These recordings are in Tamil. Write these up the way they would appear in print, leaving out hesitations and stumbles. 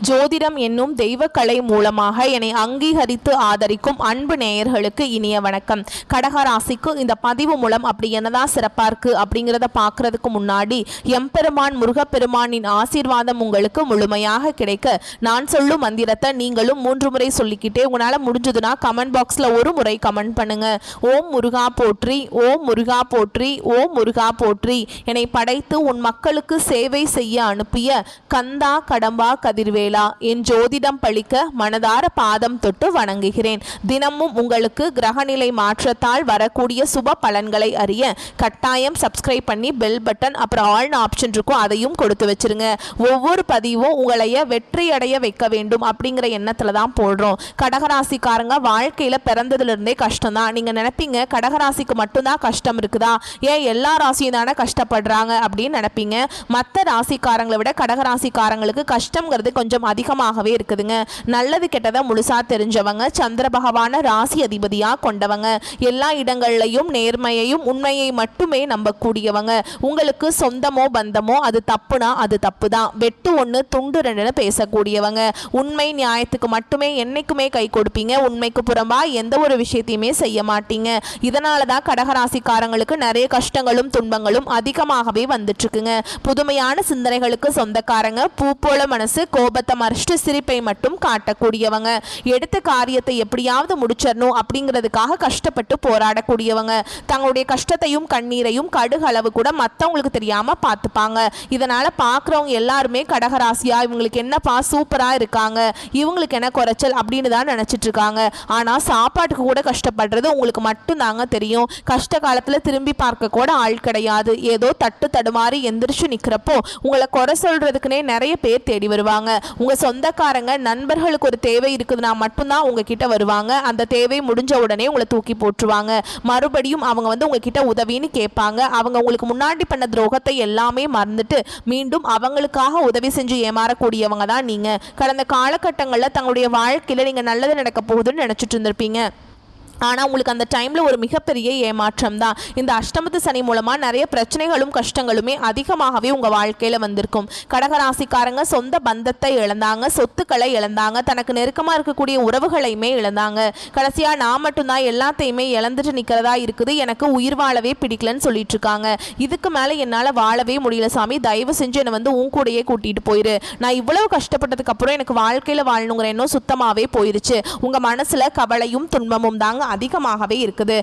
ஜோதிடம் என்னும் தெய்வக்கலை மூலமாக என்னை அங்கீகரித்து ஆதரிக்கும் அன்பு நேயர்களுக்கு இனிய வணக்கம். கடகராசிக்கு இந்த பதிவு மூலம் அப்படி என்னதான் சிறப்பாக இருக்குது அப்படிங்கிறத பார்க்கறதுக்கு முன்னாடி எம்பெருமான் முருகப்பெருமானின் ஆசீர்வாதம் உங்களுக்கு முழுமையாக கிடைக்க நான் சொல்லும் மந்திரத்தை நீங்களும் 3 முறை சொல்லிக்கிட்டே உங்களால் முடிஞ்சதுன்னா கமெண்ட் பாக்ஸில் ஒரு முறை கமெண்ட் பண்ணுங்க. ஓம் முருகா போற்றி, ஓம் முருகா போற்றி, ஓம் முருகா போற்றி. என்னை படைத்து உன் மக்களுக்கு சேவை செய்ய அனுப்பிய கந்தா கடம்பா கதிர்வேலா, என் ஜோதிடம் பழிக்க மனதார பாதம் தொட்டு வணங்குகிறேன். தினமும் உங்களுக்கு கிரகநிலை மாற்றத்தால் வரக்கூடிய சுப பலன்களை அறிய கட்டாயம் சப்ஸ்கிரைப் பண்ணி பெல் பட்டன் அப்புறம் ஆல் ஆப்ஷன் இருக்கும், அதையும் கொடுத்து வச்சிருங்க. ஒவ்வொரு பதிவும் உங்களைய வெற்றி அடைய வைக்க வேண்டும் அப்படிங்கிற எண்ணத்துல தான் போடுறோம். கடகராசிக்காரங்க வாழ்க்கையில பிறந்ததுல கஷ்டம் தான். நீங்க நினைப்பீங்க கடகராசிக்கு மட்டும்தான் கஷ்டம் இருக்குதா, ஏன் எல்லா ராசியும் தானே கஷ்டப்படுறாங்க அப்படின்னு நினைப்பீங்க. மற்ற ராசிக்காரங்களை விட கடகராசிக்காரங்களுக்கு கஷ்டங்கிறது கொஞ்சம் அதிகமாகவே இருக்குதுங்க. நல்லது கெட்டதை முழுசா தெரிஞ்சவங்க, சந்திர பகவான ராசி அதிபதியா கொண்டவங்க, எல்லா இடங்கள்லையும் நேர்மையையும் உண்மையை மட்டுமே நம்பக்கூடியவங்க. உங்களுக்கு சொந்தமோ பந்தமோ அது தப்புனா அது தப்பு தான், வெட்டு ஒன்று துண்டு ரெண்டுன்னு பேசக்கூடியவங்க. உண்மை நியாயத்துக்கு மட்டுமே என்னைக்குமே கை கொடுப்பீங்க. உண்மைக்கு புறம்பா எந்த ஒரு விஷயத்தையுமே செய்ய மாட்டீங்க. இதனால தான் கடகராசிக்காரங்களுக்கு நிறைய கஷ்டங்களும் துன்பங்களும் அதிகமாகவே வந்துட்டு இருக்குங்க. புதுமையான சிந்தனைகளுக்கு சொந்தக்காரங்க, பூ போல மனசு, கோபத்தை மறைச்சிட்டு சிரிப்பை மட்டும் காட்டக்கூடியவங்க, எடுத்த காரியத்தை எப்படியாவது முடிச்சிடணும் அப்படிங்கிறதுக்காக கஷ்டப்பட்டு போராடக்கூடியவங்க, தங்களுடைய கஷ்டத்தையும் கண்ணீரையும் கடுகு அளவு கூட மற்றவங்களுக்கு தெரியாம பார்த்துப்பாங்க. இதனால பார்க்குறவங்க எல்லாருமே கடகராசியா இவங்களுக்கு என்னப்பா சூப்பரா இருக்காங்க, இவங்களுக்கு என்ன குறைச்சல் அப்படின்னு தான் நினைச்சிட்டு இருக்காங்க. ஆனா சாப்பாட்டுக்கு கூட கஷ்டப்படுறது உங்களுக்கு மட்டும் தாங்க தெரியும். கஷ்ட காலத்துல திரும்பி பார்க்க கூட ஆள் கிடையாது. ஏதோ தட்டு தடுமாறி எந்திரிச்சு நிக்கிறப்போ உங்களை குறை சொல்றதுக்குன்னே நிறைய பேர் தேடி வருவாங்க. உங்க சொந்தக்காரங்க நண்பர்களுக்கு ஒரு தேவை இருக்குதுன்னா மட்டும்தான் உங்ககிட்ட வருவாங்க. அந்த தேவை முடிஞ்ச உடனே உங்களை தூக்கி போட்டுருவாங்க. மறுபடியும் அவங்க உங்ககிட்ட உதவின்னு கேட்பாங்க. அவங்க உங்களுக்கு முன்னாடி பண்ண துரோகத்தை எல்லாமே மறந்துட்டு மீண்டும் அவங்களுக்காக உதவி செஞ்சு ஏமாறக்கூடியவங்க தான் நீங்க. கடந்த காலகட்டங்களில் தங்களுடைய வாழ்க்கையில நீங்க நல்லது நடக்க போகுதுன்னு நினைச்சிட்டு இருந்திருப்பீங்க. ஆனால் உங்களுக்கு அந்த டைமில் ஒரு மிகப்பெரிய ஏமாற்றம் தான். இந்த அஷ்டமத்து சனி மூலமாக நிறைய பிரச்சனைகளும் கஷ்டங்களுமே அதிகமாகவே உங்கள் வாழ்க்கையில் வந்திருக்கும். கடகராசிக்காரங்க சொந்த பந்தத்தை இழந்தாங்க, சொத்துக்களை இழந்தாங்க, தனக்கு நெருக்கமாக இருக்கக்கூடிய உறவுகளையுமே இழந்தாங்க. கடைசியாக நான் மட்டும்தான் எல்லாத்தையுமே இழந்துட்டு நிற்கிறதா இருக்குது, எனக்கு உயிர் வாழவே பிடிக்கலன்னு சொல்லிட்டு இருக்காங்க. இதுக்கு மேலே என்னால் வாழவே முடியல சாமி, தயவு செஞ்சு என்னை உன் கூடையே கூட்டிகிட்டு போயிரு. நான் இவ்வளவு கஷ்டப்பட்டதுக்கு அப்புறம் எனக்கு வாழ்க்கையில் வாழணுங்கிற எண்ணம் சுத்தமாகவே போயிருச்சு. உங்கள் மனசில் கவலையும் துன்பமும் தாங்க அதிகமாகவே இருக்குது.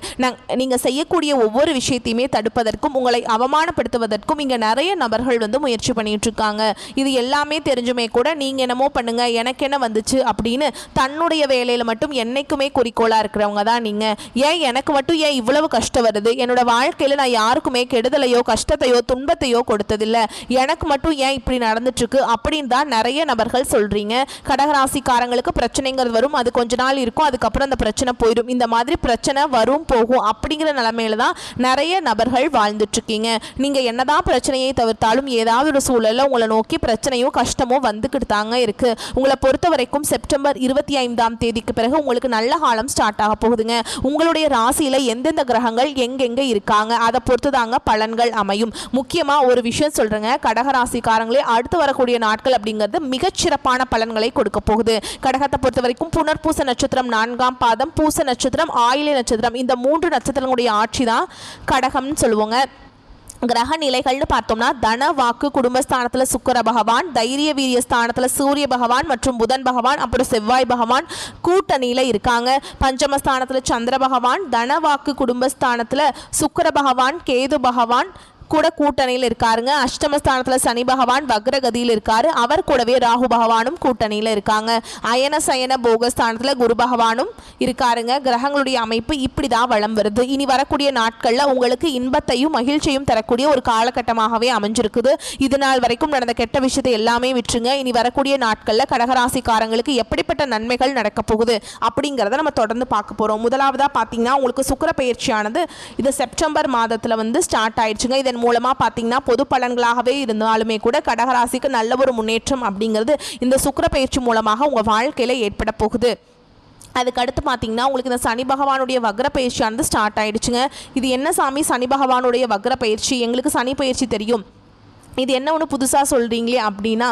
நீங்க செய்யக்கூடிய ஒவ்வொரு விஷயத்தையுமே தடுப்பதற்கும் உங்களை அவமானப்படுத்துவதற்கும் இங்க நிறைய நபர்கள் முயற்சி பண்ணிட்டு இருக்காங்க. இது எல்லாமே தெரிஞ்சுமே கூட நீங்க என்னமோ பண்ணுங்க எனக்கு என்ன வந்துச்சு அப்படின்னு தன்னுடைய வேலையில மட்டும் என்னைக்குமே குறிக்கோளா இருக்கிறவங்க தான் நீங்க. ஏன் எனக்கு மட்டும் ஏன் இவ்வளவு கஷ்டம் வருது, என்னோட வாழ்க்கையில நான் யாருக்குமே கெடுதலையோ கஷ்டத்தையோ துன்பத்தையோ கொடுத்ததில்ல, எனக்கு மட்டும் ஏன் இப்படி நடந்துட்டு இருக்கு அப்படின்னு தான் நிறைய நபர்கள் சொல்றீங்க. கடகராசிக்காரங்களுக்கு பிரச்சனைங்கிறது வரும், அது கொஞ்ச நாள் இருக்கும், அதுக்கப்புறம் அந்த பிரச்சனை போயிடும். இந்த மாதிரி பிரச்சனை வரும் போகும் அப்படிங்கிற நிலைமையில தான் நிறைய நபர்கள் வாழ்ந்துட்டு இருக்கீங்க. நீங்க என்னதான் பிரச்சனையை தவிர்த்தாலும் ஏதாவது ஒரு சூழல்ல உங்களை நோக்கி பிரச்சனையும் கஷ்டமும் வந்துக்கிட்டு தாங்க இருக்கு. உங்களை பொறுத்த வரைக்கும் செப்டம்பர் 25ஆம் தேதிக்கு பிறகு உங்களுக்கு நல்ல காலம் ஸ்டார்ட் ஆக போகுதுங்க. உங்களுடைய ராசியில எந்தெந்த கிரகங்கள் எங்கெங்க இருக்காங்க அதை பொறுத்து தாங்க பலன்கள் அமையும். முக்கியமா ஒரு விஷயம் சொல்றேங்க, கடகராசிக்காரங்களே அடுத்து வரக்கூடிய நாட்கள் அப்படிங்கிறது மிகச்சிறப்பான பலன்களை கொடுக்க போகுது. கடகத்தை பொறுத்த வரைக்கும் புனர்பூச நட்சத்திரம் 4ஆம் பாதம், பூச நட்சத்திரம், ஆயிலை நட்சத்திரம், இந்த 3 நட்சத்திரங்களுடைய ஆட்சி தான் கடகம்னு சொல்லுவாங்க. கிரக நிலைகள்னு பார்த்தோம்னா தன வாக்கு குடும்பஸ்தானத்தில் சுக்கிர பகவான், தைரிய வீரிய ஸ்தானத்தில் சூரிய பகவான் மற்றும் புதன் பகவான், அப்புறம் செவ்வாய் பகவான் கூட்டணியில் இருக்காங்க. பஞ்சமஸ்தானத்தில் சந்திர பகவான், தன வாக்கு குடும்பஸ்தானத்தில் சுக்கிர பகவான், கேது பகவான் கூட கூட்டணியில் இருக்காருங்க. அஷ்டமஸ்தானத்தில் சனி பகவான் வக்ரகதியில் இருக்காரு, அவர் கூடவே ராகு பகவானும் கூட்டணியில் இருக்காங்க. அயன சயன போகஸ்தானத்தில் குரு பகவானும் இருக்காருங்க. கிரகங்களுடைய அமைப்பு இப்படி தான் வளம் வருது. இனி வரக்கூடிய நாட்களில் உங்களுக்கு இன்பத்தையும் மகிழ்ச்சியும் தரக்கூடிய ஒரு காலகட்டமாகவே அமைஞ்சிருக்குது. இது நாள் வரைக்கும் நடந்த கெட்ட விஷயத்தை எல்லாமே விட்டுருங்க. இனி வரக்கூடிய நாட்களில் கடகராசிக்காரங்களுக்கு எப்படிப்பட்ட நன்மைகள் நடக்க போகுது அப்படிங்கிறத நம்ம தொடர்ந்து பார்க்க போகிறோம். முதலாவதாக பார்த்தீங்கன்னா உங்களுக்கு சுக்கிர பயிற்சியானது இது செப்டம்பர் மாதத்தில் ஸ்டார்ட் ஆயிடுச்சுங்க. இதன் மூலமாக பார்த்தீங்கன்னா பொது பலன்களாகவே இருந்தாலுமே கூட கடகராசிக்கு நல்ல ஒரு முன்னேற்றம் அப்படிங்கிறது இந்த சுக்கிர பயிற்சி மூலமாக உங்கள் வாழ்க்கையில் ஏற்பட போகுது. அதுக்கு அடுத்து பார்த்தீங்கன்னா உங்களுக்கு இந்த சனி பகவானுடைய வக்ர பயிற்சியானது ஸ்டார்ட் ஆயிடுச்சுங்க. இது என்ன சாமி சனி பகவானுடைய வக்ர பயிற்சி, எங்களுக்கு சனி பயிற்சி தெரியும், இது என்ன ஒன்று புதுசாக சொல்கிறீங்களே அப்படின்னா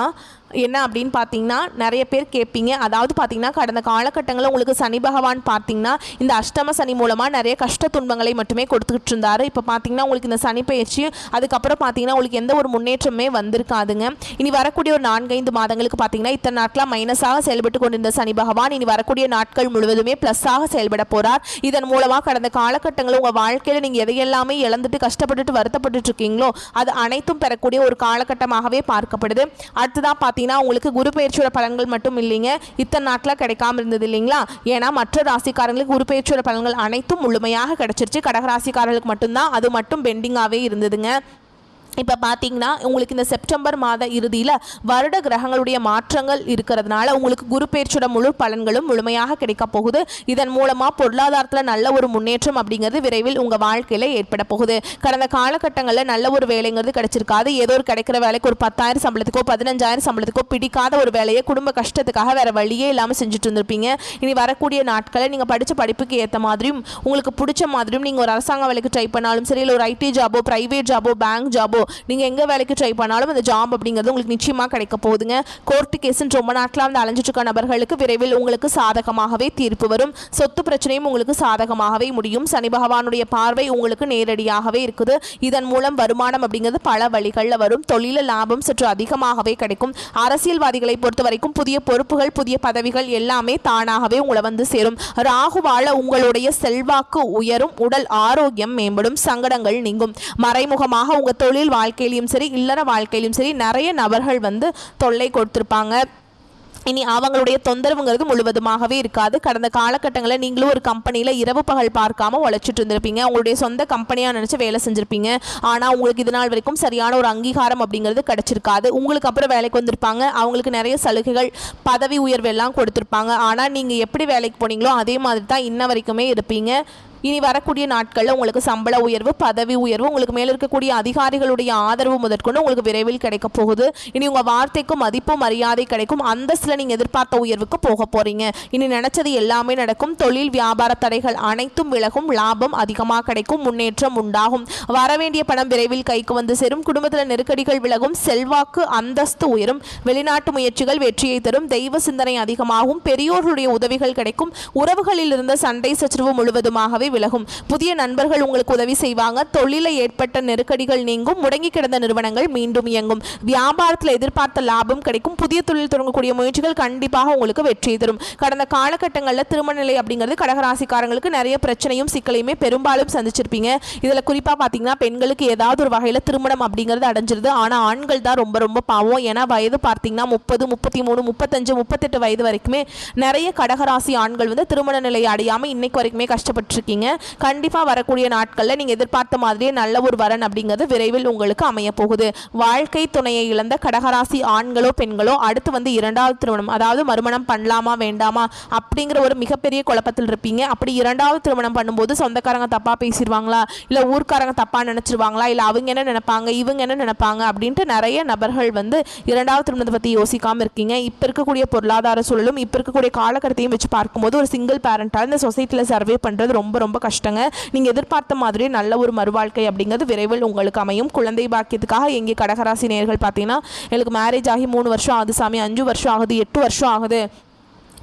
என்ன அப்படின்னு பார்த்தீங்கன்னா நிறைய பேர் கேட்பீங்க. அதாவது பார்த்தீங்கன்னா கடந்த காலகட்டங்களில் உங்களுக்கு சனி பகவான் பார்த்தீங்கன்னா இந்த அஷ்டம சனி மூலமாக நிறைய கஷ்ட துன்பங்களை மட்டுமே கொடுத்துக்கிட்டு இருந்தார். இப்போ பார்த்தீங்கன்னா உங்களுக்கு இந்த சனி பயிற்சி அதுக்கப்புறம் பார்த்தீங்கன்னா உங்களுக்கு எந்த ஒரு முன்னேற்றமே வந்திருக்காதுங்க. இனி வரக்கூடிய ஒரு 4-5 மாதங்களுக்கு பார்த்தீங்கன்னா இத்தனை நாட்களாக மைனஸாக செயல்பட்டு கொண்டிருந்த சனி பகவான் இனி வரக்கூடிய நாட்கள் முழுவதுமே ப்ளஸ்ஸாக செயல்பட போகிறார். இதன் மூலமாக கடந்த காலகட்டங்களில் உங்கள் வாழ்க்கையில் நீங்கள் எதையெல்லாமே இழந்துட்டு கஷ்டப்பட்டுட்டு வருத்தப்பட்டு இருக்கீங்களோ அது அனைத்தும் பெறக்கூடிய ஒரு காலகட்டமாகவே பார்க்கப்படுது. அடுத்ததாக பார்த்தீங்கன்னா உங்களுக்கு குரு பெயர்ச்சியோட பலன்கள் மட்டும் இல்லைங்க, இத்தனை நாட்களாக கிடைக்காம இருந்தது இல்லைங்களா. ஏன்னா மற்ற ராசிக்காரங்களுக்கு குரு பெயர்ச்சியோட பலன்கள் அனைத்தும் முழுமையாக கிடைச்சிருச்சு. கடகராசிக்காரர்களுக்கு மட்டும்தான் அது மட்டும் பெண்டிங்காகவே இருந்ததுங்க. இப்போ பார்த்தீங்கன்னா உங்களுக்கு இந்த செப்டம்பர் மாத இறுதியில் வருட கிரகங்களுடைய மாற்றங்கள் இருக்கிறதுனால உங்களுக்கு குரு பெயர்ச்சியோட முழு பலன்களும் முழுமையாக கிடைக்க போகுது. இதன் மூலமாக பொருளாதாரத்தில் நல்ல ஒரு முன்னேற்றம் அப்படிங்கிறது விரைவில் உங்கள் வாழ்க்கையில் ஏற்பட போகுது. கடந்த காலகட்டங்களில் நல்ல ஒரு வேலைங்கிறது கிடைச்சிருக்காது. ஏதோ ஒரு கிடைக்கிற வேலைக்கு ஒரு 10,000 சம்பளத்துக்கோ 15,000 சம்பளத்துக்கோ பிடிக்காத ஒரு வேலையை குடும்ப கஷ்டத்துக்காக வேறு வழியே இல்லாமல் செஞ்சுட்டு இருந்திருப்பீங்க. இனி வரக்கூடிய நாட்களில் நீங்கள் படித்த படிப்புக்கு ஏற்ற மாதிரியும் உங்களுக்கு பிடிச்ச மாதிரியும் நீங்கள் ஒரு அரசாங்க வேலைக்கு ட்ரை பண்ணாலும் சரி, இல்லை ஒரு ஐடி ஜாபோ, பிரைவேட் ஜாபோ, பேங்க் ஜாபோ, நீங்கள் எங்கே வேலைக்கு ட்ரை பண்ணாலும் அந்த ஜாப் அப்படிங்கிறது உங்களுக்கு நிச்சயமாக கிடைக்க போகுதுங்க. கோர்ட்டு கேஸுன்னு ரொம்ப நாட்களாக வந்து அலைஞ்சிட்டு இருக்க நபர்களுக்கு விரைவில் உங்களுக்கு சாதகமாகவே தீர்ப்பு வரும். சொத்து பிரச்சனையும் உங்களுக்கு சாதகமாகவே முடியும். சனி பகவானுடைய பார்வை உங்களுக்கு நேரடியாகவே இருக்குது. இதன் மூலம் வருமானம் அப்படிங்கிறது பல வழிகளில் வரும். தொழில லாபம் சற்று அதிகமாகவே கிடைக்கும். அரசியல்வாதிகளை பொறுத்த வரைக்கும் புதிய பொறுப்புகள், புதிய பதவிகள் எல்லாமே தானாகவே உங்களை வந்து சேரும். ராகுவால உங்களுடைய செல்வாக்கு உயரும், உடல் ஆரோக்கியம் மேம்படும், சங்கடங்கள் நீங்கும். மறைமுகமாக உங்கள் தொழில் வாழ்க்கையிலும் சரி, இல்லற வாழ்க்கையிலும் சரி நிறைய நபர்கள் வந்து தொல்லை கொடுத்திருப்பாங்க. இனி அவங்களுடைய தொந்தரவுங்கிறது முழுவதுமாகவே இருக்காது. கடந்த காலகட்டங்களில் நீங்களும் ஒரு கம்பெனியில் இரவு பகல் பார்க்காம உழைச்சிட்டு இருந்திருப்பீங்க. உங்களுடைய சொந்த கம்பெனியாக நினச்சி வேலை செஞ்சுருப்பீங்க. ஆனால் உங்களுக்கு இது நாள் வரைக்கும் சரியான ஒரு அங்கீகாரம் அப்படிங்கிறது கிடச்சிருக்காது. உங்களுக்கு அப்புறம் வேலைக்கு வந்திருப்பாங்க, அவங்களுக்கு நிறைய சலுகைகள், பதவி உயர்வு எல்லாம் கொடுத்துருப்பாங்க. ஆனால் நீங்கள் எப்படி வேலைக்கு போனீங்களோ அதே மாதிரி தான் இன்ன வரைக்குமே இருப்பீங்க. இனி வரக்கூடிய நாட்களில் உங்களுக்கு சம்பள உயர்வு, பதவி உயர்வு, உங்களுக்கு மேலே இருக்கக்கூடிய அதிகாரிகளுடைய ஆதரவு முதற்கொண்டு உங்களுக்கு விரைவில் கிடைக்க போகுது. இனி உங்கள் வார்த்தைக்கும் மதிப்பு மரியாதை கிடைக்கும். அந்தஸ்தில் நீங்கள் எதிர்பார்த்த உயர்வுக்கு போக போகிறீங்க. இனி நினச்சது எல்லாமே நடக்கும். தொழில் வியாபார தடைகள் அனைத்தும் விலகும். லாபம் அதிகமாக கிடைக்கும். முன்னேற்றம் உண்டாகும். வரவேண்டிய பணம் விரைவில் கைக்கு வந்து சேரும். குடும்பத்தில் நெருக்கடிகள் விலகும். செல்வாக்கு அந்தஸ்து உயரும். வெளிநாட்டு முயற்சிகள் வெற்றியை தரும். தெய்வ சிந்தனை அதிகமாகும். பெரியோர்களுடைய உதவிகள் கிடைக்கும். உறவுகளில் இருந்த சண்டை சச்சரவு முழுவதுமாகவே விலகும். புதிய நண்பர்கள் உங்களுக்கு உதவி செய்வாங்க. தொழிலில் ஏற்பட்ட நெருக்கடிகள் நீங்கும். முடங்கி கிடந்த நிறுவனங்கள் மீண்டும் இயங்கும். வியாபாரத்தில் எதிர்பார்த்த லாபம் கிடைக்கும். புதிய தொழில் தொடங்கக்கூடிய முயற்சிகள் கண்டிப்பாக உங்களுக்கு வெற்றி தரும். கடந்த காலகட்டங்களில் திருமண நிலை அப்படிங்கிறது கடகராசிக்காரங்களுக்கு நிறைய பிரச்சனையும் சிக்கலையுமே பெரும்பாலும் சந்திச்சிருப்பீங்க. இதில் குறிப்பாக பார்த்தீங்கன்னா பெண்களுக்கு ஏதாவது ஒரு வகையில் திருமணம் அப்படிங்கிறது அடைஞ்சிருது. ஆனால் ஆண்கள் தான் ரொம்ப ரொம்ப பாவம். ஏன்னா வயது பார்த்தீங்கன்னா 30, 33, 35, 38 வயது வரைக்குமே நிறைய கடகராசி ஆண்கள் வந்து திருமண நிலை அடையாமல் இன்னைக்கு வரைக்குமே கஷ்டப்பட்டுருக்கீங்க. கண்டிப்பாக வரக்கூடிய நாட்களில் நீங்கள் எதிர்பார்த்த மாதிரியே நல்ல ஒரு வரன் அப்படிங்கிறது விரைவில் உங்களுக்கு அமைய போகுது. வாழ்க்கை துணையை இழந்த கடகராசி ஆண்களோ பெண்களோ அடுத்து வந்து 2வது திருமணம், அதாவது மறுமணம் பண்ணலாமா வேண்டாமா அப்படிங்கிற ஒரு மிகப்பெரிய குழப்பத்தில் இருப்பீங்க. அப்படி 2வது திருமணம் பண்ணும்போது சொந்தக்காரங்க தப்பாக பேசிடுவாங்களா, இல்லை ஊர்க்காரங்க தப்பாக நினச்சிருவாங்களா, இல்லை அவங்க என்ன நினைப்பாங்க, இவங்க என்ன நினைப்பாங்க அப்படின்ட்டு நிறைய நபர்கள் வந்து 2வது திருமணத்தை பற்றி யோசிக்காமல் இருக்கீங்க. இப்போ இருக்கக்கூடிய பொருளாதார சூழலும் இப்போ இருக்கக்கூடிய காலகட்டத்தையும் வச்சு பார்க்கும்போது ஒரு சிங்கிள் பேரண்டாக இந்த சொசைட்டியில் சர்வே பண்ணுறது ரொம்ப ரொம்ப கஷ்டங்க. நீங்கள் எதிர்பார்த்த மாதிரி நல்ல ஒரு மறுவாழ்க்கை அப்படிங்கிறது விரைவில் உங்களுக்கு அமையும். குழந்தை பாக்கியத்துக்காக எங்கே கடகராசி நேயர்கள் பார்த்தீங்கன்னா எனக்கு மேரேஜ் ஆகி 3 வருஷம் ஆகுது சாமி, 5 வருஷம் ஆகுது, 8 வருஷம் ஆகுது,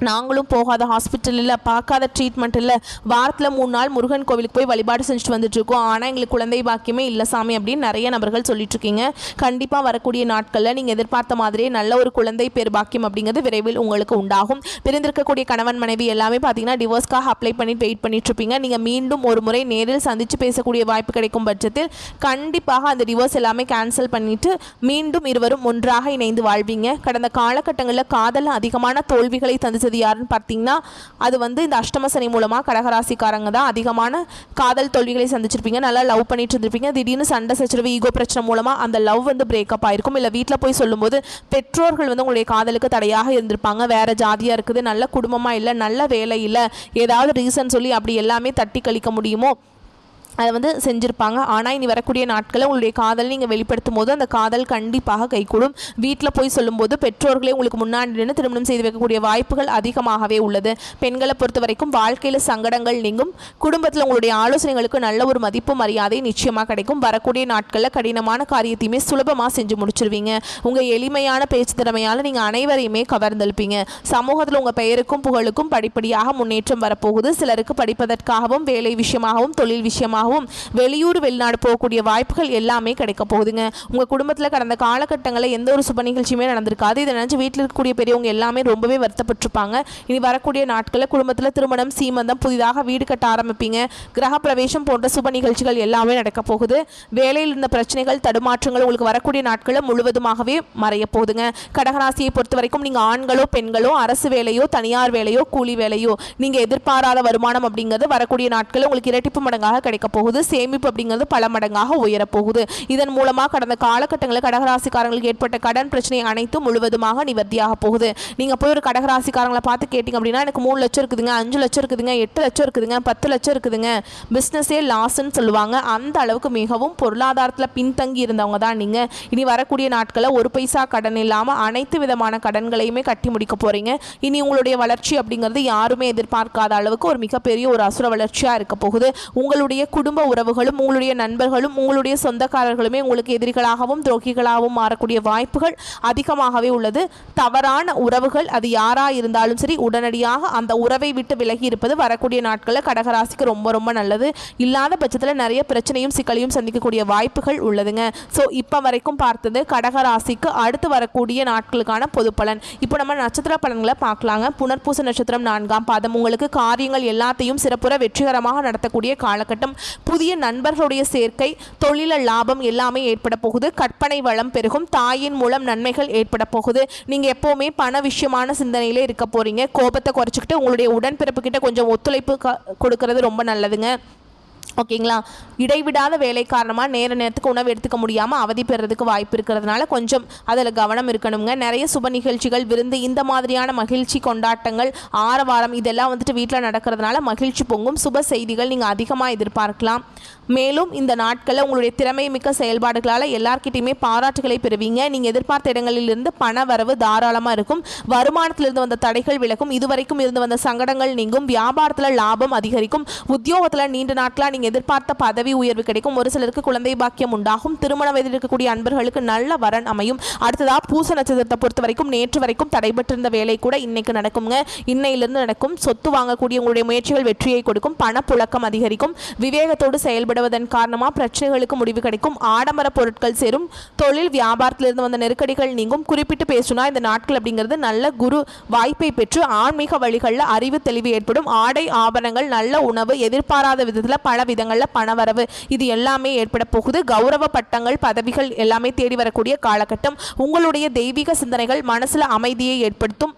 நாங்களும் போகாத ஹாஸ்பிட்டல் இல்லை, பார்க்காத ட்ரீட்மெண்ட் இல்லை, வாரத்தில் 3 நாள் முருகன் கோவிலுக்கு போய் வழிபாடு செஞ்சுட்டு வந்துட்டுருக்கோம், ஆனால் எங்களுக்கு குழந்தை பாக்கியமே இல்லை சாமி அப்படின்னு நிறைய நபர்கள் சொல்லிட்டுருக்கீங்க. கண்டிப்பாக வரக்கூடிய நாட்களில் நீங்கள் எதிர்பார்த்த மாதிரியே நல்ல ஒரு குழந்தை பேர் பாக்கியம் அப்படிங்கிறது விரைவில் உங்களுக்கு உண்டாகும். பிரிந்திருக்கக்கூடிய கணவன் மனைவி எல்லாமே பார்த்தீங்கன்னா டிவோர்ஸ்க்காக அப்ளை பண்ணிட்டு வெயிட் பண்ணிட்டுருப்பீங்க. நீங்கள் மீண்டும் ஒரு முறை நேரில் சந்தித்து பேசக்கூடிய வாய்ப்பு கிடைக்கும் பட்சத்தில் கண்டிப்பாக அந்த டிவோர்ஸ் எல்லாமே கேன்சல் பண்ணிவிட்டு மீண்டும் இருவரும் ஒன்றாக இணைந்து வாழ்வீங்க. கடந்த காலகட்டங்களில் காதல் அதிகமான தோல்விகளை தந்து யாருன்னு பார்த்தீங்கன்னா அது வந்து இந்த அஷ்டம சனி மூலமாக கடகராசிக்காரங்க தான் அதிகமான காதல் தோல்விகளை சந்திச்சிருப்பீங்க. நல்லா லவ் பண்ணிட்டு இருந்திருப்பீங்க. திடீர்னு சண்டை சச்சரவு, ஈகோ பிரச்சனை மூலமாக அந்த லவ் வந்து பிரேக்கப் ஆயிருக்கும். இல்லை வீட்டில் போய் சொல்லும்போது பெற்றோர்கள் வந்து உங்களுடைய காதலுக்கு தடையாக இருந்திருப்பாங்க. வேற ஜாதியாக இருக்குது, நல்ல குடும்பமாக இல்லை, நல்ல வேலை இல்லை, ஏதாவது ரீசன் சொல்லி அப்படி எல்லாமே தட்டி கழிக்க முடியுமோ அதை வந்து செஞ்சுருப்பாங்க. ஆனால் இனி வரக்கூடிய நாட்களில் உங்களுடைய காதல் நீங்கள் வெளிப்படுத்தும் போது அந்த காதல் கண்டிப்பாக கைகூடும். வீட்டில் போய் சொல்லும்போது பெற்றோர்களே உங்களுக்கு முன்னாடி நின்று திருமணம் செய்து வைக்கக்கூடிய வாய்ப்புகள் அதிகமாகவே உள்ளது. பெண்களை பொறுத்த வரைக்கும் வாழ்க்கையில் சங்கடங்கள் நீங்கும். குடும்பத்தில் உங்களுடைய ஆலோசனைகளுக்கு நல்ல ஒரு மதிப்பு மரியாதை நிச்சயமாக கிடைக்கும். வரக்கூடிய நாட்களில் கடினமான காரியத்தையுமே சுலபமாக செஞ்சு முடிச்சிருவீங்க. உங்கள் எளிமையான பேச்சு திறமையால் நீங்கள் அனைவரையுமே கவர்ந்தெழுப்பீங்க. சமூகத்தில் உங்கள் பெயருக்கும் புகழுக்கும் படிப்படியாக முன்னேற்றம் வரப்போகுது. சிலருக்கு படிப்பதற்காகவும் வேலை விஷயமாகவும் தொழில் விஷயமாகவும் வெளியூர் வெளிநாடு போகக்கூடிய வாய்ப்புகள் எல்லாமே கிடைக்க போகுதுங்க. உங்க குடும்பத்தில் கடந்த காலகட்டங்களில் எந்த ஒரு சுப நிகழ்ச்சியுமே நடந்திருக்காது. இதை நினைச்சு வீட்டில் இருக்கக்கூடிய பெரியவங்க எல்லாமே ரொம்பவே வருத்தப்பட்டிருப்பாங்க. இனி வரக்கூடிய நாட்களில் குடும்பத்தில் திருமணம், சீமந்தம், புதிதாக வீடு கட்ட ஆரம்பிப்பீங்க. கிரக பிரவேசம் போன்ற சுப நிகழ்ச்சிகள் எல்லாமே நடக்க போகுது. வேலையில் இருந்த பிரச்சனைகள், தடுமாற்றங்கள் உங்களுக்கு வரக்கூடிய நாட்களில் முழுவதுமாகவே மறைய போகுதுங்க. கடகராசியை பொறுத்த வரைக்கும் நீங்க ஆண்களோ பெண்களோ, அரசு வேலையோ தனியார் வேலையோ கூலி வேலையோ, நீங்க எதிர்பாராத வருமானம் அப்படிங்கிறது வரக்கூடிய நாட்களில் உங்களுக்கு இரட்டிப்பு மடங்காக கிடைக்க போகுது. சேமிப்பு அப்படிங்கிறது பல மடங்காக உயரப்போகுது. இதன் மூலமாக கடந்த காலகட்டங்களில் கடகராசிக்காரங்களுக்கு ஏற்பட்ட கடன் பிரச்சனை அனைத்தும் முழுவதுமாக நிவர்த்தியாக போகுது. நீங்க போய் ஒரு கடகராசிக்காரங்களை பார்த்து கேட்டீங்க அப்படின்னா, எனக்கு 3 லட்சம் இருக்குதுங்க, 5 லட்சம் இருக்குதுங்க, 8 லட்சம் இருக்குதுங்க, 10 லட்சம் இருக்குதுங்க, பிஸ்னஸே லாஸ்ன்னு சொல்லுவாங்க. அந்த அளவுக்கு மிகவும் பொருளாதாரத்தில் பின்தங்கி இருந்தவங்க தான் நீங்க. இனி வரக்கூடிய நாட்களில் ஒரு பைசா கடன் இல்லாமல் அனைத்து விதமான கடன்களையுமே கட்டி முடிக்க போறீங்க. இனி உங்களுடைய வளர்ச்சி அப்படிங்கிறது யாருமே எதிர்பார்க்காத அளவுக்கு ஒரு மிகப்பெரிய ஒரு அசுர வளர்ச்சியா இருக்க போகுது. உங்களுடைய குடும்ப உறவுகளும், உங்களுடைய நண்பர்களும், உங்களுடைய சொந்தக்காரர்களுமே உங்களுக்கு எதிரிகளாகவும் துரோகிகளாகவும் மாறக்கூடிய வாய்ப்புகள் அதிகமாகவே உள்ளது. தவறான உறவுகள் அது யாரா இருந்தாலும் சரி, உடனடியாக அந்த உறவை விட்டு விலகி இருப்பது வரக்கூடிய நாட்களில் கடகராசிக்கு ரொம்ப ரொம்ப நல்லது. இல்லாத பட்சத்தில் நிறைய பிரச்சனையும் சிக்கலையும் சந்திக்கக்கூடிய வாய்ப்புகள் உள்ளதுங்க. ஸோ இப்போ வரைக்கும் பார்த்தது கடகராசிக்கு அடுத்து வரக்கூடிய நாட்களுக்கான பொது பலன். இப்போ நம்ம நட்சத்திர பலன்களை பார்க்கலாங்க. புனர்பூச நட்சத்திரம் 4ஆம் பாதம். உங்களுக்கு காரியங்கள் எல்லாத்தையும் சிறப்புற வெற்றிகரமாக நடத்தக்கூடிய காலகட்டம். புதிய நண்பர்களுடைய சேர்க்கை, தொழில லாபம் எல்லாமே ஏற்பட போகுது. கற்பனை வளம் பெருகும். தாயின் மூலம் நன்மைகள் ஏற்பட போகுது. நீங்க எப்பவுமே பண விஷயமான சிந்தனையிலே இருக்க போறீங்க. கோபத்தை குறைச்சிக்கிட்டு உங்களுடைய உடன்பிறப்பு கிட்ட கொஞ்சம் ஒத்துழைப்பு கொடுக்கறது ரொம்ப நல்லதுங்க. ஓகேங்களா? இடைவிடாத வேலை காரணமாக நேரத்துக்கு உணவு எடுத்துக்க முடியாமல் அவதி பெறதுக்கு வாய்ப்பு இருக்கிறதுனால கொஞ்சம் அதில் கவனம் இருக்கணுங்க. நிறைய சுப நிகழ்ச்சிகள், விருந்து, இந்த மாதிரியான மகிழ்ச்சி கொண்டாட்டங்கள், ஆரவாரம் இதெல்லாம் வந்துட்டு வீட்டில் நடக்கிறதுனால மகிழ்ச்சி பொங்கும். சுப செய்திகள் நீங்கள் அதிகமாக எதிர்பார்க்கலாம். மேலும் இந்த நாட்களில் உங்களுடைய திறமை மிக்க செயல்பாடுகளால் எல்லார்கிட்டையுமே பாராட்டுகளை பெறுவீங்க. நீங்கள் எதிர்பார்த்த இடங்களிலிருந்து பண வரவு தாராளமாக இருக்கும். வருமானத்திலிருந்து வந்த தடைகள் விலகும். இதுவரைக்கும் இருந்து வந்த சங்கடங்கள் நீங்கும். வியாபாரத்தில் லாபம் அதிகரிக்கும். உத்தியோகத்தில் நீண்ட நாட்களாக நீங்கள் எதிர்பார்த்த பதவி உயர்வு கிடைக்கும். ஒரு சிலருக்கு குழந்தை பாக்கியம் உண்டாகும். திருமண வயதில் இருக்கக்கூடிய அன்பர்களுக்கு நல்ல வரன் அமையும். அடுத்ததாக பூச நட்சத்திரத்தை பொறுத்த வரைக்கும் நேற்று வரைக்கும் தடைபட்டிருந்த வேலை கூட இன்னைக்கு நடக்குங்க. இன்னையிலிருந்து நடக்கும். சொத்து வாங்கக்கூடிய உங்களுடைய முயற்சிகள் வெற்றியை கொடுக்கும். பணப்புழக்கம் அதிகரிக்கும். விவேகத்தோடு செயல்படுவதன் காரணமாக பிரச்சனைகளுக்கு முடிவு கிடைக்கும். ஆடம்பர பொருட்கள் சேரும். தொழில் வியாபாரத்திலிருந்து வந்த நெருக்கடிகள் நீங்கும். குறிப்பிட்டு பேசுனா இந்த நாட்கள் அப்படிங்கிறது நல்ல குரு வாய்ப்பை பெற்று ஆன்மீக வழிகளில் அறிவு தெளிவு ஏற்படும். ஆடை ஆபரணங்கள், நல்ல உணவு, எதிர்பாராத விதத்தில் பல விதங்களில் பணவரவு இது எல்லாமே ஏற்பட போகுது. கௌரவ பட்டங்கள், பதவிகள் எல்லாமே தேடி வரக்கூடிய காலகட்டம். உங்களுடைய தெய்வீக சிந்தனைகள் மனசுல அமைதியை ஏற்படுத்தும்.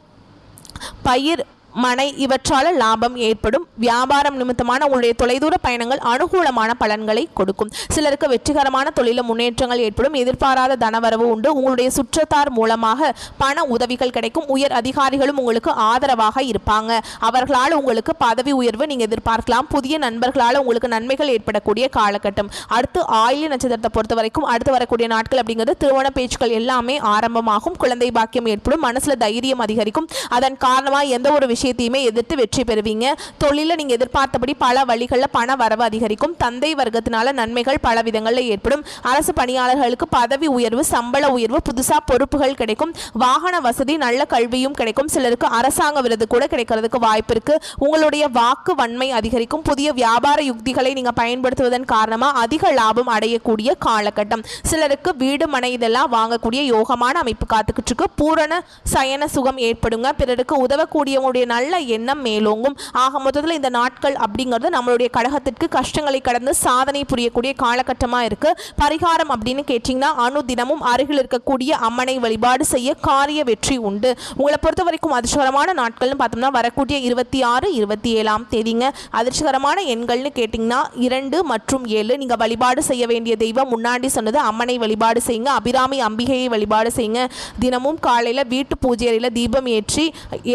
பயிர், மனை இவற்றால லாபம் ஏற்படும். வியாபாரம் நிமித்தமான உங்களுடைய தொலைதூர பயணங்கள் அனுகூலமான பலன்களை கொடுக்கும். சிலருக்கு வெற்றிகரமான தொழில முன்னேற்றங்கள் ஏற்படும். எதிர்பாராத தனவரவு உண்டு. உங்களுடைய சுற்றத்தார் மூலமாக பண உதவிகள் கிடைக்கும். உயர் அதிகாரிகளும் உங்களுக்கு ஆதரவாக இருப்பாங்க. அவர்களால் உங்களுக்கு பதவி உயர்வு நீங்க எதிர்பார்க்கலாம். புதிய நண்பர்களால் உங்களுக்கு நன்மைகள் ஏற்படக்கூடிய காலகட்டம். அடுத்து ஆயில்ய நட்சத்திரத்தை பொறுத்த வரைக்கும் அடுத்து வரக்கூடிய நாட்கள் அப்படிங்கிறது திருமண பேச்சுக்கள் எல்லாமே ஆரம்பமாகும். குழந்தை பாக்கியம் ஏற்படும். மனசுல தைரியம் அதிகரிக்கும். அதன் காரணமாக எந்த ஒரு விஷயத்தையுமே எதிர்த்து வெற்றி பெறுவீங்க. தொழில நீங்க எதிர்பார்த்தபடி பல வழிகளில் பண வரவு அதிகரிக்கும். தந்தை வர்க்கத்தினால நன்மைகள் பல விதங்களில் ஏற்படும். அரசு பணியாளர்களுக்கு பதவி உயர்வு, சம்பள உயர்வு, புதுசா பொறுப்புகள் கிடைக்கும். வாகன வசதி, நல்ல கல்வியும் கிடைக்கும். சிலருக்கு அரசாங்க விருது கூட கிடைக்கிறதுக்கு வாய்ப்பு இருக்கு. உங்களுடைய வாக்கு வன்மை அதிகரிக்கும். புதிய வியாபார யுக்திகளை நீங்க பயன்படுத்துவதன் காரணமா அதிக லாபம் அடையக்கூடிய காலகட்டம். சிலருக்கு வீடு, மனை இதெல்லாம் வாங்கக்கூடிய யோகமான அமைப்பு காத்துக்கிட்டு இருக்கு. பூரண சயன சுகம் ஏற்படுங்க. பிறருக்கு உதவக்கூடியவங்களுடைய நல்ல எண்ணம் மேலோங்கும். ஆக மொத்தத்தில் இந்த நாட்கள் அப்படிங்கிறது நம்மளுடைய கடகத்திற்கு கஷ்டங்களை கடந்து சாதனை புரியக்கூடிய காலகட்டமாக இருக்கு. பரிகாரம் அப்படின்னு கேட்டிங்கன்னா அனுதினமும் அருகில் இருக்கக்கூடிய அம்மனை வழிபாடு செய்ய காரிய வெற்றி உண்டு. உங்களை பொறுத்த வரைக்கும் அதிர்ஷ்டகரமான நாட்கள்னு பார்த்தோம்னா வரக்கூடிய 26, 27ஆம் தேதிங்க. அதிர்ஷ்டகரமான எண்கள்னு கேட்டிங்கன்னா 2 மற்றும் 7. நீங்கள் வழிபாடு செய்ய வேண்டிய தெய்வம் முன்னாடி சொன்னது அம்மனை வழிபாடு செய்யுங்க. அபிராமி அம்பிகையை வழிபாடு செய்யுங்க. தினமும் காலையில் வீட்டு பூஜை அறையில் தீபம் ஏற்றி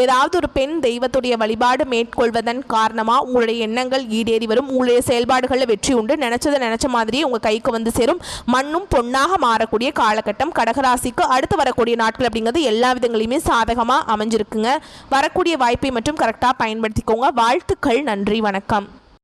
ஏதாவது ஒரு பெண் தெய்வத்துடைய வழிபாடு மேற்கொள்வதன் காரணமாக உங்களுடைய எண்ணங்கள் ஈடேறி வரும். உங்களுடைய செயல்பாடுகளில் வெற்றி உண்டு. நினைச்சதை நினைச்ச மாதிரியே உங்கள் கைக்கு வந்து சேரும். மண்ணும் பொன்னாக மாறக்கூடிய காலகட்டம் கடகராசிக்கு அடுத்து வரக்கூடிய நாட்கள் அப்படிங்கிறது எல்லா விதங்களையுமே சாதகமாக அமைஞ்சிருக்குங்க. வரக்கூடிய வாய்ப்பை மட்டும் கரெக்டாக பயன்படுத்திக்கோங்க. வாழ்த்துக்கள். நன்றி. வணக்கம்.